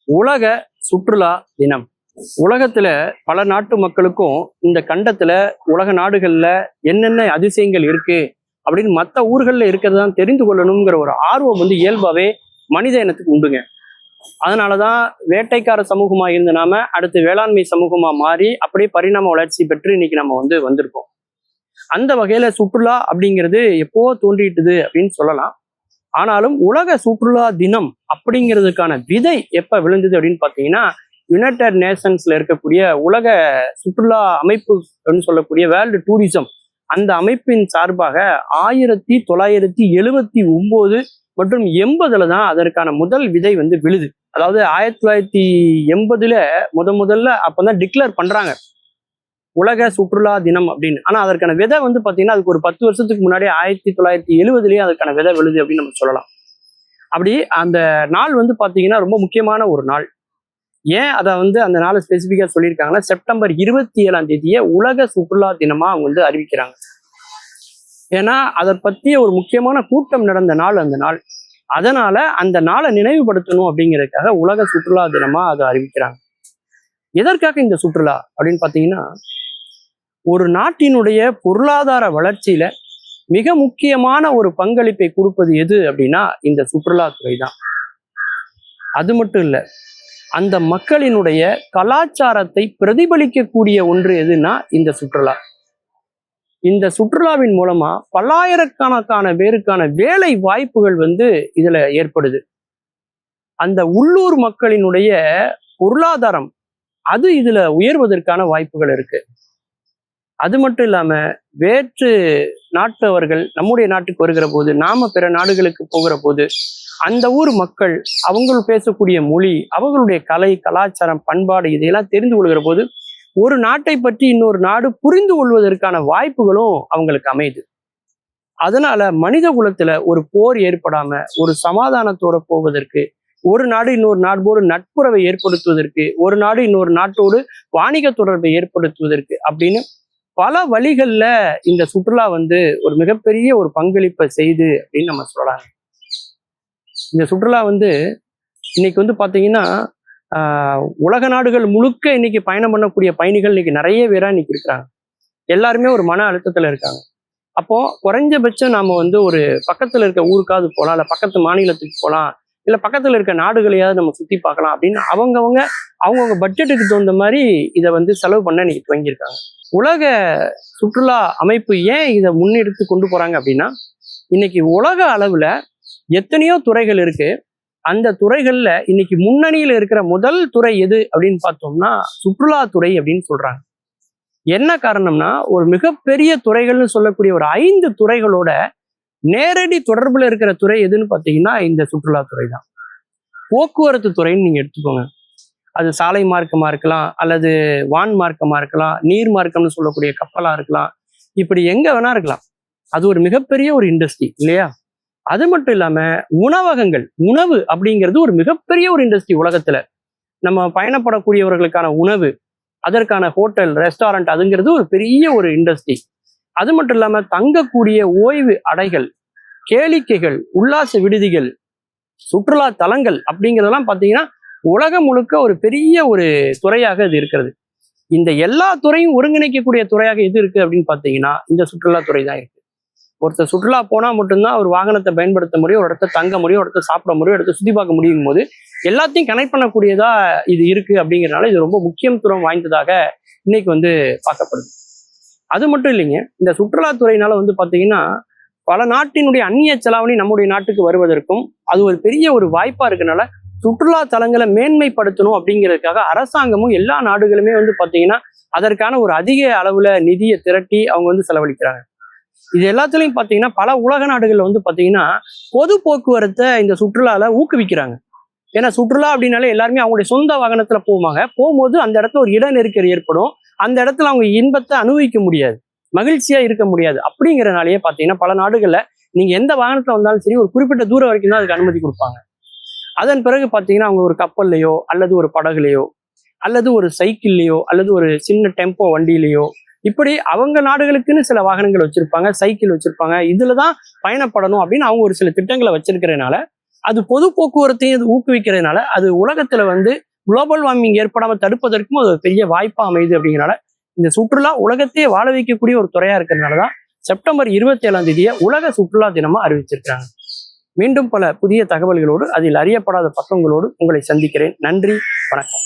உலக சுற்றுலா தினம். உலகத்துல பல நாட்டு மக்களுக்கும் இந்த கண்டத்துல உலக நாடுகள்ல என்னென்ன அதிசயங்கள் இருக்கு அப்படின்னு மற்ற ஊர்கள்ல இருக்கிறதான் தெரிந்து கொள்ளணுங்கிற ஒரு ஆர்வம் இயல்பாவே மனித இனத்துக்கு உண்டுங்க. அதனாலதான் வேட்டைக்கார சமூகமா இருந்த நாம அடுத்து வேளாண்மை சமூகமா மாறி அப்படியே பரிணாம வளர்ச்சி பெற்று இன்னைக்கு நம்ம வந்திருக்கோம். அந்த வகையில சுற்றுலா அப்படிங்கிறது எப்போ தோன்றிட்டுது அப்படின்னு சொல்லலாம். ஆனாலும் உலக சுற்றுலா தினம் அப்படிங்கிறதுக்கான விதை எப்ப விழுந்தது அப்படின்னு பாத்தீங்கன்னா, யுனைடெட் நேஷன்ஸ்ல இருக்கக்கூடிய உலக சுற்றுலா அமைப்பு சொல்லக்கூடிய வேர்ல்டு டூரிசம் அந்த அமைப்பின் சார்பாக 1979 மற்றும் 80 தான் அதற்கான முதல் விதை விழுது. அதாவது 1980 முதல்ல அப்பதான் டிக்ளேர் பண்றாங்க உலக சுற்றுலா தினம் அப்படின்னு. ஆனா அதற்கான விதை பாத்தீங்கன்னா அதுக்கு ஒரு 10 வருஷத்துக்கு முன்னாடி 1970 அதற்கான விதை விழுது அப்படின்னு நம்ம சொல்லலாம். அப்படி அந்த நாள் பாத்தீங்கன்னா ரொம்ப முக்கியமான ஒரு நாள். ஏன் அதை அந்த நாளை ஸ்பெசிஃபிக்கா சொல்லியிருக்காங்கன்னா, செப்டம்பர் 27 உலக சுற்றுலா தினமா அவங்க அறிவிக்கிறாங்க. ஏன்னா அதை பத்திய ஒரு முக்கியமான கூட்டம் நடந்த நாள் அந்த நாள். அதனால அந்த நாளை நினைவுபடுத்தணும் அப்படிங்கிறதுக்காக உலக சுற்றுலா தினமா அதை அறிவிக்கிறாங்க. எதற்காக இந்த சுற்றுலா அப்படின்னு பாத்தீங்கன்னா, ஒரு நாட்டினுடைய பொருளாதார வளர்ச்சியில மிக முக்கியமான ஒரு பங்களிப்பை கொடுப்பது எது அப்படின்னா இந்த சுற்றுலாத்துறை தான். அது மட்டும் இல்லை, அந்த மக்களினுடைய கலாச்சாரத்தை பிரதிபலிக்கக்கூடிய ஒன்று எதுன்னா இந்த சுற்றுலா. இந்த சுற்றுலாவின் மூலமா பல்லாயிரக்கணக்கான பேருக்கான வேலை வாய்ப்புகள் இதுல ஏற்படுது. அந்த உள்ளூர் மக்களினுடைய பொருளாதாரம் அது இதுல உயர்வதற்கான வாய்ப்புகள் இருக்கு. அது மட்டும் இல்லாம வேற்று நாட்டவர்கள் நம்முடைய நாட்டுக்கு வருகிற போது, நாம பிற நாடுகளுக்கு போகிற போது அந்த ஊர் மக்கள் அவங்க பேசக்கூடிய மொழி, அவங்களுடைய கலை, கலாச்சாரம், பண்பாடு இதையெல்லாம் தெரிந்து கொள்கிற போது ஒரு நாட்டை பற்றி இன்னொரு நாடு புரிந்து கொள்வதற்கான வாய்ப்புகளும் அவங்களுக்கு அமையுது. அதனால மனித குலத்துல ஒரு போர் ஏற்படாம ஒரு சமாதானத்தோட போவதற்கு, ஒரு நாடு இன்னொரு நாடோடு நட்புறவை ஏற்படுத்துவதற்கு, ஒரு நாடு இன்னொரு நாட்டோடு வாணிக தொடர்பை ஏற்படுத்துவதற்கு அப்படின்னு பல வழிகள்ல இந்த சுற்றுலா ஒரு மிகப்பெரிய ஒரு பங்களிப்பை செய்து அப்படின்னு நம்ம சொல்லலாம். இந்த சுற்றுலா இன்னைக்கு பாத்தீங்கன்னா உலக நாடுகள் முழுக்க இன்னைக்கு பயணம் பண்ணக்கூடிய பயணிகள் இன்னைக்கு நிறைய பேரா இன்னைக்கு இருக்கிறாங்க. எல்லாருமே ஒரு மன அழுத்தத்துல இருக்காங்க. அப்போ குறைஞ்சபட்சம் நாம ஒரு பக்கத்துல இருக்க ஊருக்காவது போகலாம், இல்ல பக்கத்து மாநிலத்துக்கு போகலாம், இல்ல பக்கத்துல இருக்க நாடுகளையாவது நம்ம சுத்தி பார்க்கலாம் அப்படின்னு அவங்கவுங்க பட்ஜெட்டுக்கு தகுந்த மாதிரி இதை செலவு பண்ண இன்னைக்கு துவங்கியிருக்காங்க. உலக சுற்றுலா அமைப்பு ஏன் இதை முன்னெடுத்து கொண்டு போறாங்க அப்படின்னா, இன்னைக்கு உலக அளவுல எத்தனையோ துறைகள் இருக்கு. அந்த துறைகள்ல இன்னைக்கு முன்னணியில இருக்கிற முதல் துறை எது அப்படின்னு பார்த்தோம்னா சுற்றுலாத்துறை அப்படின்னு சொல்றாங்க. என்ன காரணம்னா, ஒரு மிகப்பெரிய துறைகள்னு சொல்லக்கூடிய ஒரு 5 துறைகளோட நேரடி தொடர்புல இருக்கிற துறை எதுன்னு பார்த்தீங்கன்னா இந்த சுற்றுலாத்துறை தான். போக்குவரத்து துறைன்னு நீங்க எடுத்துக்கோங்க. அது சாலை மார்க்கமா இருக்கலாம், அல்லது வான் மார்க்கமா இருக்கலாம், நீர் மார்க்கம்னு சொல்லக்கூடிய கப்பலா இருக்கலாம், இப்படி எங்க வேணா இருக்கலாம். அது ஒரு மிகப்பெரிய ஒரு இண்டஸ்ட்ரி இல்லையா? அது மட்டும் இல்லாம உணவகங்கள், உணவு அப்படிங்கிறது ஒரு மிகப்பெரிய ஒரு இண்டஸ்ட்ரி உலகத்துல. நம்ம பயணப்படக்கூடியவர்களுக்கான உணவு, அதற்கான ஹோட்டல், ரெஸ்டாரண்ட் அதுங்கிறது ஒரு பெரிய ஒரு இண்டஸ்ட்ரி. அது மட்டும் இல்லாம தங்கக்கூடிய ஓய்வு அடைகள், கேளிக்கைகள், உல்லாச விடுதிகள், சுற்றுலா தலங்கள் அப்படிங்கிறதெல்லாம் பார்த்தீங்கன்னா உலகம் முழுக்க ஒரு பெரிய ஒரு துறையாக இது இருக்கிறது. இந்த எல்லா துறையும் ஒருங்கிணைக்கக்கூடிய துறையாக எது இருக்கு அப்படின்னு பார்த்தீங்கன்னா இந்த சுற்றுலாத்துறை தான் இருக்கு. ஒருத்தர் சுற்றுலா போனா மட்டும்தான் ஒரு வாகனத்தை பயன்படுத்த முடியும், ஒரு இடத்த தங்க முடியும், ஒரு இடத்த சாப்பிட முடியும், இடத்த சுத்தி பார்க்க முடியும் போது எல்லாத்தையும் கனெக்ட் பண்ணக்கூடியதா இது இருக்கு. அப்படிங்கிறதுனால இது ரொம்ப முக்கியத்துவம் வாய்ந்ததாக இன்னைக்கு பார்க்கப்படுது. அது மட்டும் இல்லைங்க, இந்த சுற்றுலாத்துறையினால பாத்தீங்கன்னா பல நாட்டினுடைய அந்நிய செலாவணி நம்முடைய நாட்டுக்கு வருவதற்கும் அது ஒரு பெரிய ஒரு வாய்ப்பா இருக்கனால சுற்றுலா தலங்களை மேன்மைப்படுத்தணும் அப்படிங்கிறதுக்காக அரசாங்கமும் எல்லா நாடுகளுமே பாத்தீங்கன்னா அதற்கான ஒரு அதிக அளவுல நிதியை திரட்டி அவங்க செலவழிக்கிறாங்க. இது எல்லாத்துலயும் பாத்தீங்கன்னா பல உலக நாடுகள்ல பாத்தீங்கன்னா பொது போக்குவரத்தை இந்த சுற்றுலால ஊக்குவிக்கிறாங்க. ஏன்னா சுற்றுலா அப்படின்னாலே எல்லாருமே அவங்களுடைய சொந்த வாகனத்துல போகும்போது அந்த இடத்துல ஒரு இட நெருக்கடி ஏற்படும். அந்த இடத்துல அவங்க இன்பத்தை அனுபவிக்க முடியாது, மகிழ்ச்சியா இருக்க முடியாது. அப்படிங்கிறனாலேயே பாத்தீங்கன்னா பல நாடுகள்ல நீங்க எந்த வாகனத்துல வந்தாலும் சரி ஒரு குறிப்பிட்ட தூரம் வரைக்கும் தான் அதுக்கு அனுமதி கொடுப்பாங்க. அதன் பிறகு பாத்தீங்கன்னா அவங்க ஒரு கப்பல்லையோ அல்லது ஒரு படகுலையோ அல்லது ஒரு சைக்கிள்லையோ அல்லது ஒரு சின்ன டெம்போ வண்டியிலையோ இப்படி அவங்க நாடுகளுக்குன்னு சில வாகனங்கள் வச்சிருப்பாங்க, சைக்கிள் வச்சிருப்பாங்க, இதுலதான் பயணப்படணும் அப்படின்னு அவங்க ஒரு சில திட்டங்களை வச்சிருக்கிறதுனால அது பொது போக்குவரத்தையும் அது ஊக்குவிக்கிறதுனால அது உலகத்துல வந்து குளோபல் வார்மிங் ஏற்படாமல் தடுப்பதற்கும் அது ஒரு பெரிய வாய்ப்பா அமையுது. அப்படிங்கிறனால இந்த சுற்றுலா உலகத்தையே வாழ வைக்கக்கூடிய ஒரு துறையா இருக்கிறதுனாலதான் செப்டம்பர் 27 உலக சுற்றுலா தினமா அறிவிச்சிருக்காங்க. மீண்டும் பல புதிய தகவல்களோடு அதில் அறியப்படாத பக்கங்களோடு உங்களை சந்திக்கிறேன். நன்றி, வணக்கம்.